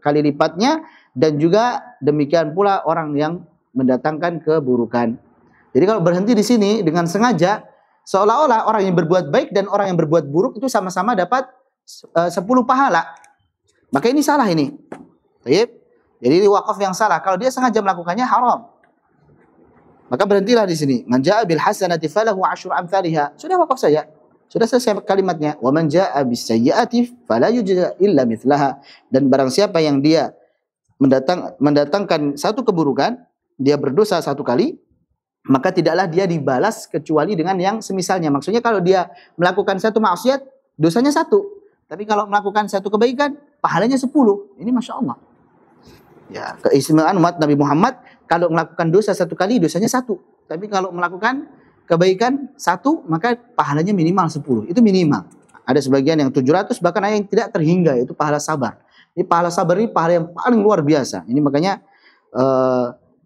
kali lipatnya, dan juga demikian pula orang yang mendatangkan keburukan. Jadi kalau berhenti di sini dengan sengaja, seolah-olah orang yang berbuat baik dan orang yang berbuat buruk itu sama-sama dapat 10 pahala. Maka ini salah ini. Baik. Jadi ini wakaf yang salah. Kalau dia sengaja melakukannya haram. Maka berhentilah di sini. Man jaa'a bil hasanati falahu 'asyru amsalihha. Sudah wakaf saja. Sudah selesai kalimatnya. Wa man jaa'a bis sayyi'ati fala yujza illa mithlaha. Dan barang siapa yang dia mendatangkan satu keburukan, dia berdosa satu kali, maka tidaklah dia dibalas kecuali dengan yang semisalnya. Maksudnya kalau dia melakukan satu maksiat, dosanya satu. Tapi kalau melakukan satu kebaikan, pahalanya 10. Ini Masya Allah. Ya, keistimewaan umat Nabi Muhammad, kalau melakukan dosa satu kali, dosanya satu. Tapi kalau melakukan kebaikan satu, maka pahalanya minimal 10. Itu minimal. Ada sebagian yang 700, bahkan ada yang tidak terhingga, itu pahala sabar. Ini pahala sabar ini pahala yang paling luar biasa. Ini makanya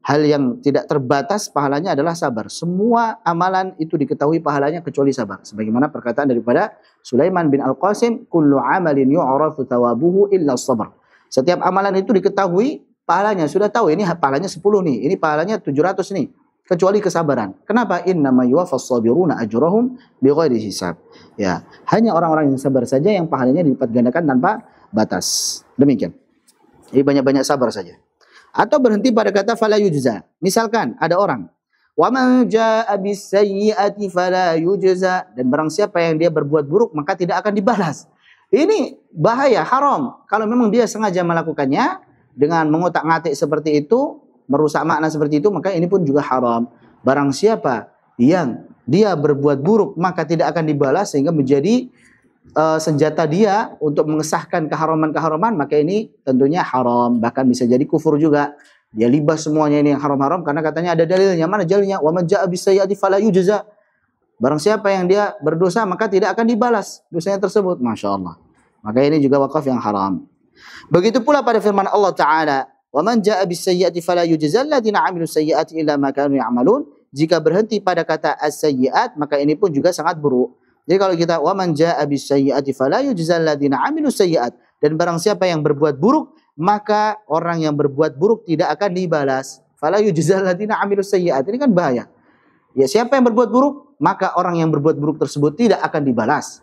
hal yang tidak terbatas pahalanya adalah sabar. Semua amalan itu diketahui pahalanya kecuali sabar. Sebagaimana perkataan daripada Sulaiman bin Al-Qasim, kullu amalin yu'rafu thawabuhu illa sabar. Setiap amalan itu diketahui pahalanya, sudah tahu ini pahalanya 10 nih, ini pahalanya 700 nih, kecuali kesabaran. Kenapa? Innama yuwaffas sabiruna ajrahum bighairi hisab. Ya, hanya orang-orang yang sabar saja yang pahalanya dilipat gandakan tanpa batas. Demikian. Jadi banyak-banyak sabar saja. Atau berhenti pada kata fala yujza. Misalkan ada orang, wa man jaa'a bis sayyi'ati fala yujza, dan barang siapa yang dia berbuat buruk maka tidak akan dibalas. Ini bahaya, haram. Kalau memang dia sengaja melakukannya dengan mengotak-ngatik seperti itu, merusak makna seperti itu, maka ini pun juga haram. Barang siapa yang dia berbuat buruk maka tidak akan dibalas sehingga menjadi senjata dia untuk mengesahkan keharaman-keharaman, maka ini tentunya haram, bahkan bisa jadi kufur juga. Dia libas semuanya ini yang haram-haram karena katanya ada dalilnya. Mana dalilnya? Wa man jaa'a bis sayyi'ati fala yujza. Barang siapa yang dia berdosa maka tidak akan dibalas dosanya tersebut. Masya Allah. Maka ini juga wakaf yang haram. Begitu pula pada firman Allah Ta'ala, wa man jaa'a bis sayyi'ati fala yujza alladziina 'amilus sayyi'ati illa ma kanu ya'malun. Jika berhenti pada kata as-sayyi'at, maka ini pun juga sangat buruk. Jadi kalau kita wa man jaa'a bis sayyi'ati fala yujzal ladzina 'amilus sayyi'at, dan barang siapa yang berbuat buruk maka orang yang berbuat buruk tidak akan dibalas. Fala yujzal ladzina 'amilus sayyi'at. Ini kan bahaya. Ya, siapa yang berbuat buruk maka orang yang berbuat buruk tersebut tidak akan dibalas.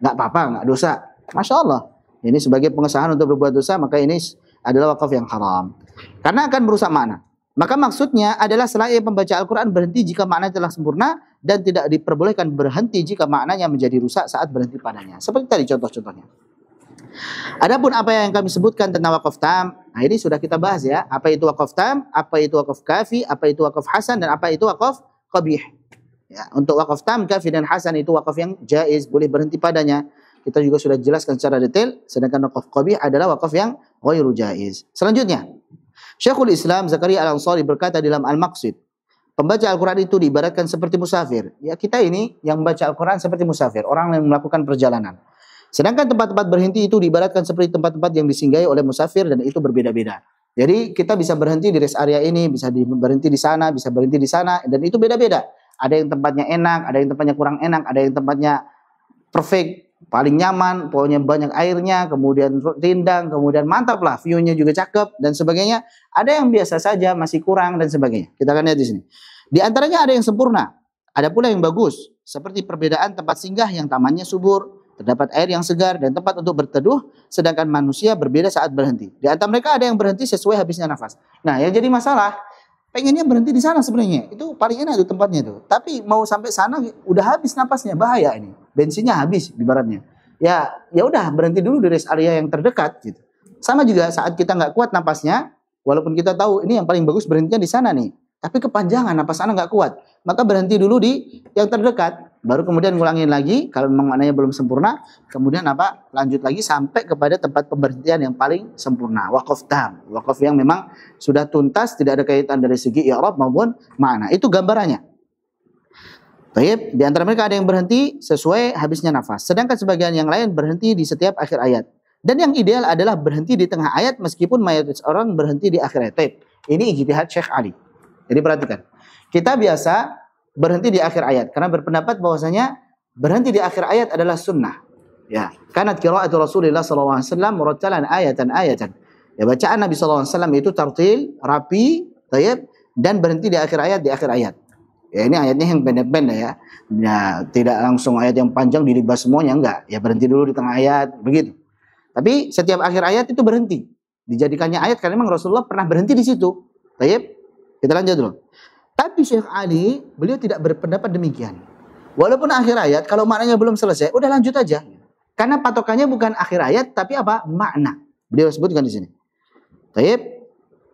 Enggak apa-apa, enggak dosa. Masya Allah. Ini sebagai pengesahan untuk berbuat dosa, maka ini adalah wakaf yang haram. Karena akan merusak makna. Maka maksudnya adalah selain pembaca Al-Quran berhenti jika maknanya telah sempurna, dan tidak diperbolehkan berhenti jika maknanya menjadi rusak saat berhenti padanya. Seperti tadi contoh-contohnya. Adapun apa yang kami sebutkan tentang wakaf tam, nah ini sudah kita bahas ya. Apa itu wakaf tam, apa itu wakaf kafi, apa itu wakaf hasan, dan apa itu wakaf qabih. Ya, untuk wakaf tam, kafi, dan hasan itu wakaf yang jaiz, boleh berhenti padanya. Kita juga sudah jelaskan secara detail. Sedangkan wakaf qabih adalah wakaf yang ghairu jaiz. Selanjutnya, Syekhul Islam Zakaria Al-Ansari berkata dalam Al-Maqsid, pembaca Al-Quran itu diibaratkan seperti musafir. Ya, kita ini yang membaca Al-Quran seperti musafir, orang yang melakukan perjalanan. Sedangkan tempat-tempat berhenti itu diibaratkan seperti tempat-tempat yang disinggahi oleh musafir, dan itu berbeda-beda. Jadi kita bisa berhenti di rest area ini, bisa berhenti di sana, bisa berhenti di sana, dan itu beda-beda. Ada yang tempatnya enak, ada yang tempatnya kurang enak, ada yang tempatnya perfect, paling nyaman, pokoknya banyak airnya, kemudian rindang, kemudian mantap lah, view-nya juga cakep, dan sebagainya. Ada yang biasa saja, masih kurang, dan sebagainya. Kita akan lihat di sini. Di antaranya ada yang sempurna, ada pula yang bagus, seperti perbedaan tempat singgah yang tamannya subur, terdapat air yang segar, dan tempat untuk berteduh, sedangkan manusia berbeda saat berhenti. Di antara mereka ada yang berhenti sesuai habisnya nafas. Nah, yang jadi masalah, pengennya berhenti di sana sebenarnya, itu paling enak itu tempatnya itu. Tapi mau sampai sana udah habis napasnya, bahaya ini. Bensinnya habis ibaratnya. Ya udah berhenti dulu di rest area yang terdekat gitu. Sama juga saat kita nggak kuat napasnya, walaupun kita tahu ini yang paling bagus berhentinya di sana nih, tapi kepanjangan napas sana nggak kuat, maka berhenti dulu di yang terdekat. baru kemudian ngulangin lagi kalau memang maknanya belum sempurna, kemudian apa? Lanjut lagi sampai kepada tempat pemberhentian yang paling sempurna, waqaf tam, waqaf yang memang sudah tuntas, tidak ada kaitan dari segi i'rab maupun makna. Itu gambarannya. Baik, di antara mereka ada yang berhenti sesuai habisnya nafas, sedangkan sebagian yang lain berhenti di setiap akhir ayat. Dan yang ideal adalah berhenti di tengah ayat meskipun mayoritas orang berhenti di akhir ayat. Baik, ini ijtihad Syekh Ali. Jadi perhatikan. Kita biasa berhenti di akhir ayat karena berpendapat bahwasanya berhenti di akhir ayat adalah sunnah. Ya, kanat qira'atu Rasulullah sallallahu alaihi wasallam murattalan ayatan. Ya, bacaan Nabi sallallahu alaihi wasallam itu tartil, rapi, tayyib, dan berhenti di akhir ayat Ya, ini ayatnya yang pendek-pendek ya. Ya, tidak langsung ayat yang panjang dilibas semuanya, enggak. Ya, berhenti dulu di tengah ayat, begitu. Tapi setiap akhir ayat itu berhenti. Dijadikannya ayat karena memang Rasulullah pernah berhenti di situ. Tayyib. Kita lanjut dulu. Tapi Syekh Ali, beliau tidak berpendapat demikian. Walaupun akhir ayat, kalau maknanya belum selesai, udah lanjut aja. Karena patokannya bukan akhir ayat, tapi apa? Makna. Beliau sebutkan di sini. Tayyib.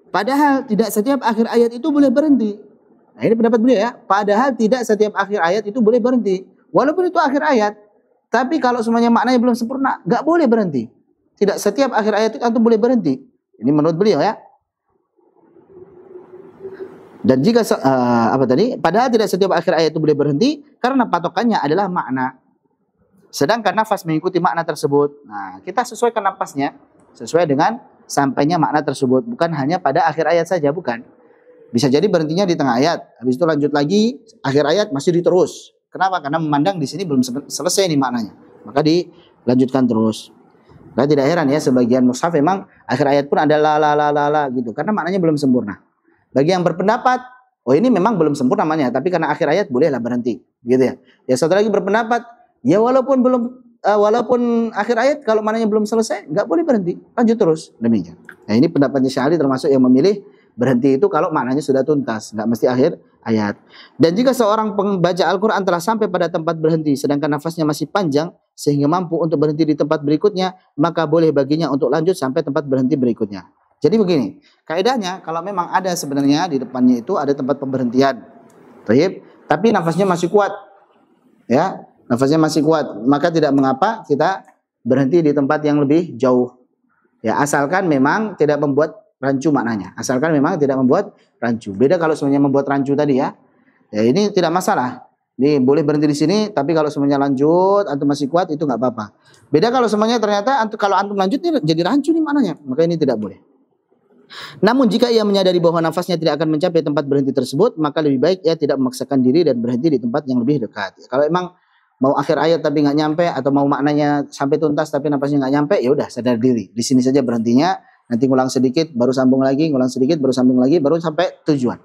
Padahal tidak setiap akhir ayat itu boleh berhenti. Nah, ini pendapat beliau ya. Padahal tidak setiap akhir ayat itu boleh berhenti. Walaupun itu akhir ayat, tapi kalau semuanya maknanya belum sempurna, nggak boleh berhenti. Tidak setiap akhir ayat itu antum boleh berhenti. Ini menurut beliau ya. Dan jika padahal tidak setiap akhir ayat itu boleh berhenti karena patokannya adalah makna. Sedangkan nafas mengikuti makna tersebut. Nah, kita sesuaikan nafasnya sesuai dengan sampainya makna tersebut, bukan hanya pada akhir ayat saja, bukan. Bisa jadi berhentinya di tengah ayat, habis itu lanjut lagi akhir ayat masih diterus. Kenapa? Karena memandang di sini belum selesai nih maknanya. Maka dilanjutkan terus. Nah, tidak heran ya sebagian mushaf memang akhir ayat pun ada la gitu karena maknanya belum sempurna. Bagi yang berpendapat, oh ini memang belum sempurna namanya, tapi karena akhir ayat bolehlah berhenti, gitu ya. Ya satu lagi berpendapat, ya walaupun akhir ayat kalau maknanya belum selesai, nggak boleh berhenti, lanjut terus, demikian. Nah ini pendapatnya Syekh Ali termasuk yang memilih berhenti itu kalau maknanya sudah tuntas, nggak mesti akhir ayat. Dan jika seorang pembaca Al-Quran telah sampai pada tempat berhenti, sedangkan nafasnya masih panjang sehingga mampu untuk berhenti di tempat berikutnya, maka boleh baginya untuk lanjut sampai tempat berhenti berikutnya. Jadi begini, kaidahnya kalau memang ada sebenarnya di depannya itu ada tempat pemberhentian, tapi nafasnya masih kuat, ya, nafasnya masih kuat, maka tidak mengapa kita berhenti di tempat yang lebih jauh, ya, asalkan memang tidak membuat rancu maknanya, asalkan memang tidak membuat rancu. Beda kalau semuanya membuat rancu tadi ya, ya ini tidak masalah. Ini boleh berhenti di sini, tapi kalau semuanya lanjut, antum masih kuat itu nggak apa-apa. Beda kalau semuanya ternyata kalau antum lanjut ini jadi rancu nih maknanya, maka ini tidak boleh. Namun jika ia menyadari bahwa nafasnya tidak akan mencapai tempat berhenti tersebut, maka lebih baik ia tidak memaksakan diri dan berhenti di tempat yang lebih dekat. Kalau emang mau akhir ayat tapi nggak nyampe, atau mau maknanya sampai tuntas tapi nafasnya nggak nyampe, ya udah sadar diri. Di sini saja berhentinya, nanti ngulang sedikit, baru sambung lagi, ngulang sedikit, baru sambung lagi, baru sampai tujuan.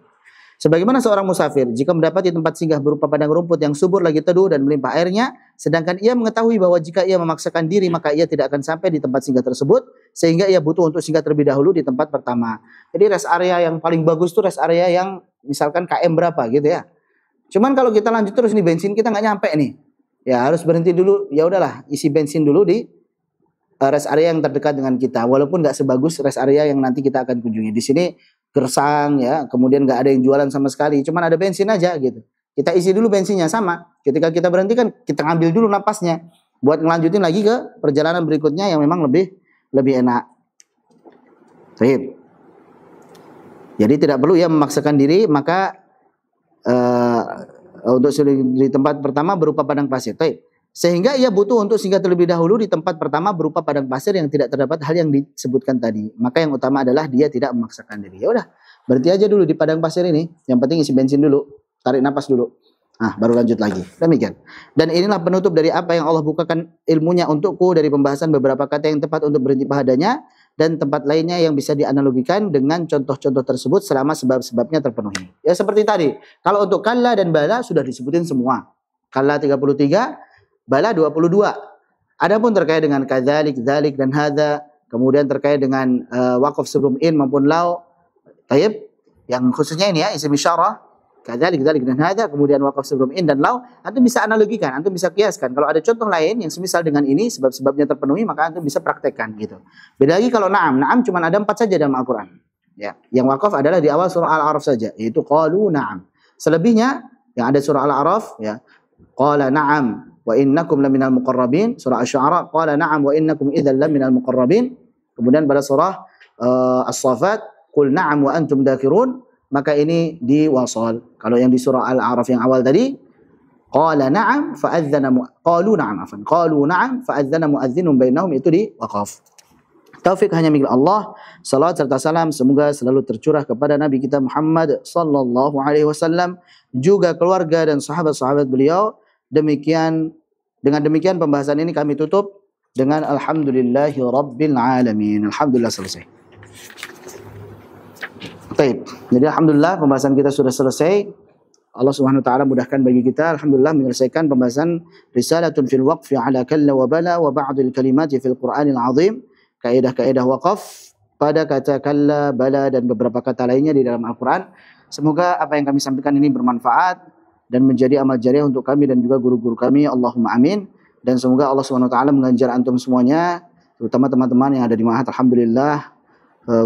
Sebagaimana seorang musafir, jika mendapati tempat singgah berupa padang rumput yang subur lagi teduh dan melimpah airnya, sedangkan ia mengetahui bahwa jika ia memaksakan diri maka ia tidak akan sampai di tempat singgah tersebut, sehingga ia butuh untuk singgah terlebih dahulu di tempat pertama. Jadi rest area yang paling bagus tuh rest area yang misalkan KM berapa gitu ya. Cuman kalau kita lanjut terus nih bensin kita nggak nyampe nih, ya harus berhenti dulu. Ya udahlah, isi bensin dulu di rest area yang terdekat dengan kita, walaupun nggak sebagus rest area yang nanti kita akan kunjungi. Di sini gersang ya, kemudian nggak ada yang jualan sama sekali, cuman ada bensin aja gitu. Kita isi dulu bensinnya sama. Ketika kita berhenti kan kita ngambil dulu napasnya buat ngelanjutin lagi ke perjalanan berikutnya yang memang lebih enak. Baik. Jadi tidak perlu ya memaksakan diri, maka untuk di tempat pertama berupa padang pasir. Baik. Sehingga ia butuh untuk singgah terlebih dahulu di tempat pertama berupa padang pasir yang tidak terdapat hal yang disebutkan tadi. Maka yang utama adalah dia tidak memaksakan diri. Ya udah, berhenti aja dulu di padang pasir ini. Yang penting isi bensin dulu, tarik napas dulu. Nah, baru lanjut lagi. Demikian. Dan inilah penutup dari apa yang Allah bukakan ilmunya untukku dari pembahasan beberapa kata yang tepat untuk berhenti padanya dan tempat lainnya yang bisa dianalogikan dengan contoh-contoh tersebut selama sebab-sebabnya terpenuhi. Ya seperti tadi. Kalau untuk kalla dan bala sudah disebutin semua. Kalla 33, bala 22. Adapun terkait dengan kadzalik, dzalik dan hadza, kemudian terkait dengan waqaf sebelum in maupun lau, tayyib, yang khususnya ini ya isim isyarah, kadzalik, dzalik dan hadza, kemudian waqaf sebelum in dan lau, antum bisa analogikan, antum bisa kiaskan. Kalau ada contoh lain yang semisal dengan ini sebab-sebabnya terpenuhi, maka antum bisa praktekkan gitu. Beda lagi kalau na'am, na'am cuma ada 4 saja dalam Al-Qur'an. Ya, yang waqaf adalah di awal surah Al-A'raf saja, yaitu qalu na'am. Selebihnya yang ada surah Al-A'raf ya, qala na'am wa innakum laminal muqarrabin. Surah Asy-Syu'ara, qala na'am wa innakum idzal laminal muqarrabin. Kemudian pada surah As-Saffat, qul na'am wa antum dakirun. Maka ini diwasal. Kalau yang di surah Al-A'raf yang awal tadi, qala na'am fa'adzana qalu na'am afan. Qalu na'am fa'adzana mu'adzdzinun bainahum, itu di waqaf. Taufik hanya milik Allah. Salawat serta salam semoga selalu tercurah kepada Nabi kita Muhammad sallallahu alaihi wasallam, juga keluarga dan sahabat-sahabat beliau. Dengan demikian pembahasan ini kami tutup dengan alhamdulillahi rabbil alamin. Alhamdulillah, selesai. Baik. Jadi alhamdulillah pembahasan kita sudah selesai. Allah Subhanahu wa taala mudahkan bagi kita alhamdulillah menyelesaikan pembahasan risalatun fil waqfi ala kalla wa bala wa ba'dil kalimati fil Qur'anil azim. Kaidah-kaidah waqaf pada kata kalla, bala dan beberapa kata lainnya di dalam Al-Qur'an. Semoga apa yang kami sampaikan ini bermanfaat dan menjadi amal jariah untuk kami dan juga guru-guru kami. Allahumma amin. Dan semoga Allah Subhanahu wa taala mengajar antum semuanya, terutama teman-teman yang ada di Ma'had. Alhamdulillah,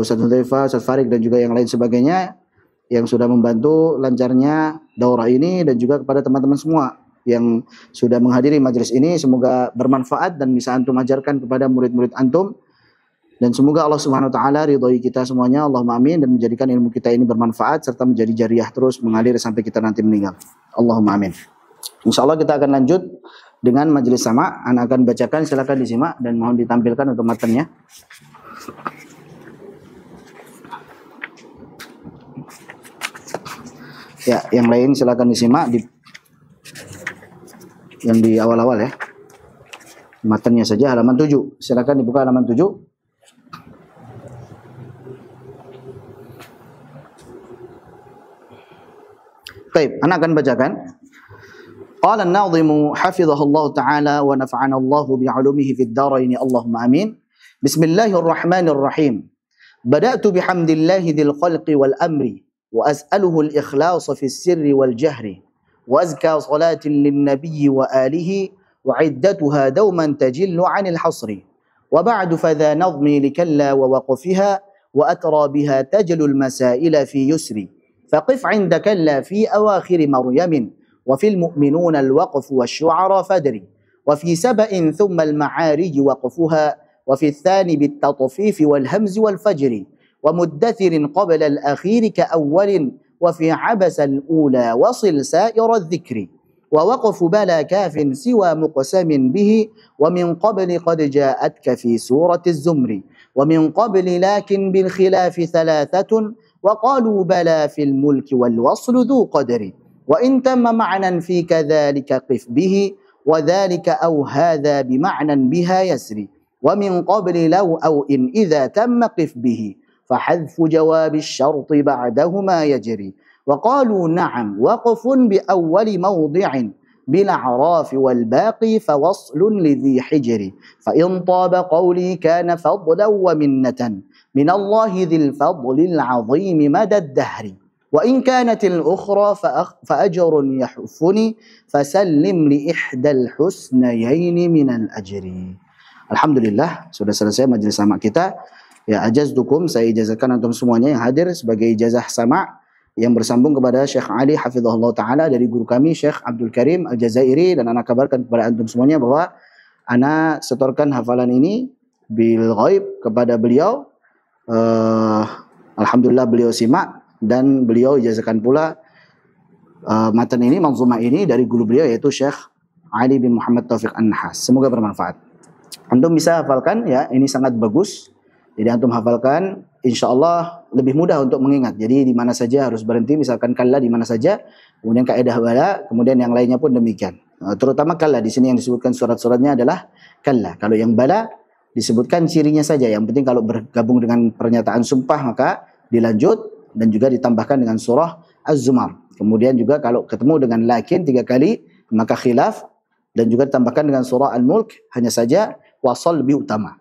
Ustaz Hudzaifah, Ustaz Farid dan juga yang lain sebagainya yang sudah membantu lancarnya daurah ini, dan juga kepada teman-teman semua yang sudah menghadiri majelis ini. Semoga bermanfaat dan bisa antum ajarkan kepada murid-murid antum. Dan semoga Allah Subhanahu wa taala ridhoi kita semuanya. Allahumma amin. Dan menjadikan ilmu kita ini bermanfaat serta menjadi jariah terus mengalir sampai kita nanti meninggal. Allahumma amin. Insyaallah kita akan lanjut dengan majelis sama. Ana akan bacakan, silakan disimak dan mohon ditampilkan untuk matanya. Ya, yang lain silakan disimak yang di awal-awal ya. Matanya saja halaman 7. Silakan dibuka halaman 7. Baik, ana akan bacakan. Qala an-nadhimu hafizahullah ta'ala wa nafa'ana Allah bi'ulumihi fid dharain. Allahumma amin. Bismillahirrahmanirrahim. Bada'tu bihamdillahi dzil khalqi wal amri wa as'aluhu al-ikhlas fi as-sirri wal jahri wa azka salatin lin-nabiy wa alihi wa 'iddatuha dawman tajillu 'anil hasri wa ba'du fadha nadhmi likalla wa waqfiha wa atra biha tajlu al-masaila fi yusri faqif 'inda kalla fi awakhir maryam wa fil mu'minuna al-waqf wash-shu'ara fadri wa fi sab'in thumma al-ma'arij waqfuha wa fi ath-thani bit-tatfif wal-hamz wal-fajri ومدثر قبل الأخير كأول وفي عبس الأولى وصل سائر الذكر ووقف بلا كاف سوى مقسم به ومن قبل قد جاءتك في سورة الزمر ومن قبل لكن بالخلاف ثلاثة وقالوا بلا في الملك والوصل ذو قدر وإن تم معنى في كذلك قف به وذلك أو هذا بمعنى بها يسري ومن قبل لو أو إن إذا تم قف به فحذف جواب الشرط بعدهما يجري وقالوا نعم وقف بأول موضع بالأعراف والباقي فوصل لذي حجر فإن طاب قولي كان فضلا ومنة من الله ذي الفضل العظيم مدى الدهر وإن كانت الأخرى فأجر يحفني فسلم لإحدى الحسنيين من الأجر. Alhamdulillah, sudah selesai majelis sama kita. Ya, ajazdukum, saya ijazahkan antum semuanya yang hadir sebagai ijazah sama yang bersambung kepada Syekh Ali hafizahullah ta'ala dari guru kami Syekh Abdul Karim Al-Jazairi. Dan ana kabarkan kepada antum semuanya bahwa ana setorkan hafalan ini bil ghaib kepada beliau. Alhamdulillah beliau simak dan beliau ijazahkan pula matan ini, manzumah ini dari guru beliau yaitu Syekh Ali bin Muhammad Taufiq An-Nahas. Semoga bermanfaat. Antum bisa hafalkan ya, ini sangat bagus. Jadi antum hafalkan, insya Allah lebih mudah untuk mengingat. Jadi di mana saja harus berhenti, misalkan kalla di mana saja, kemudian kaidah bala, kemudian yang lainnya pun demikian. Terutama kalla di sini yang disebutkan surat-suratnya adalah kalla. Kalau yang bala disebutkan cirinya saja. Yang penting kalau bergabung dengan pernyataan sumpah maka dilanjut dan juga ditambahkan dengan surah Az-Zumar. Kemudian juga kalau ketemu dengan lakin 3 kali maka khilaf, dan juga ditambahkan dengan surah Al-Mulk, hanya saja wasal lebih utama.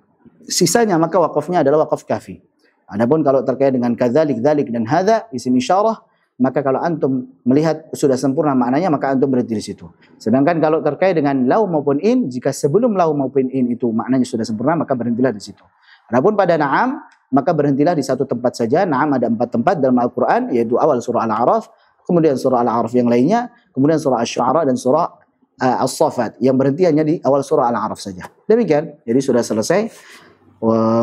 Sisanya maka wakafnya adalah wakaf kafi. Adapun kalau terkait dengan kadzalik, dzalik dan hadza isim isyarah, maka kalau antum melihat sudah sempurna maknanya maka antum berhenti di situ. Sedangkan kalau terkait dengan lau maupun in, jika sebelum lau maupun in itu maknanya sudah sempurna maka berhentilah di situ. Adapun pada na'am maka berhentilah di satu tempat saja. Na'am ada 4 tempat dalam Al-Qur'an, yaitu awal surah Al-A'raf, kemudian surah Al-A'raf yang lainnya, kemudian surah Asy-Syu'ara dan surah As-Saffat yang berhenti hanya di awal surah Al-A'raf saja. Demikian. Jadi sudah selesai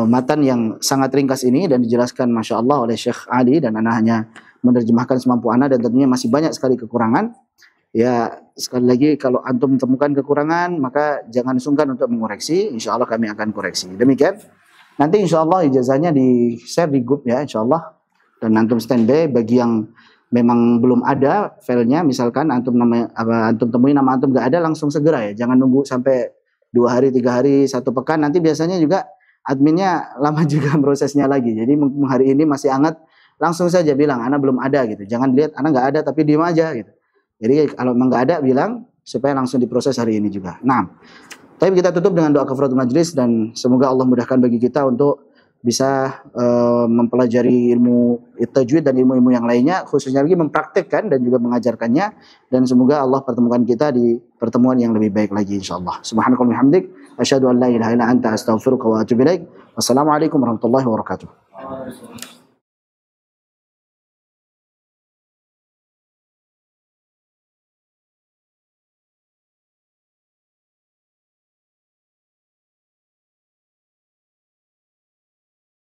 matan yang sangat ringkas ini dan dijelaskan Masya Allah oleh Syekh Ali, dan ana hanya menerjemahkan semampu ana, dan tentunya masih banyak sekali kekurangan. Ya, sekali lagi kalau antum temukan kekurangan maka jangan sungkan untuk mengoreksi. Insya Allah kami akan koreksi. Demikian. Nanti insya Allah ijazahnya di share di grup ya, insya Allah. Dan antum standby bagi yang memang belum ada filenya, misalkan antum temuin nama antum nggak ada, langsung segera ya, jangan nunggu sampai 2 hari, 3 hari, 1 pekan. Nanti biasanya juga adminnya lama juga prosesnya lagi. Jadi hari ini masih hangat, langsung saja bilang ana belum ada gitu. Jangan lihat ana nggak ada tapi diem aja gitu. Jadi kalau memang nggak ada bilang supaya langsung diproses hari ini juga. Nah, tapi kita tutup dengan doa kafaratul majlis, dan semoga Allah mudahkan bagi kita untuk bisa mempelajari ilmu tajwid dan ilmu-ilmu yang lainnya, khususnya lagi mempraktekkan dan juga mengajarkannya, dan semoga Allah pertemukan kita di pertemuan yang lebih baik lagi insyaallah. Subhanakallahumma hamdik asyhadu an la ilaha illa anta astaghfiruka wa atubu ilaik. Wassalamualaikum warahmatullahi wabarakatuh.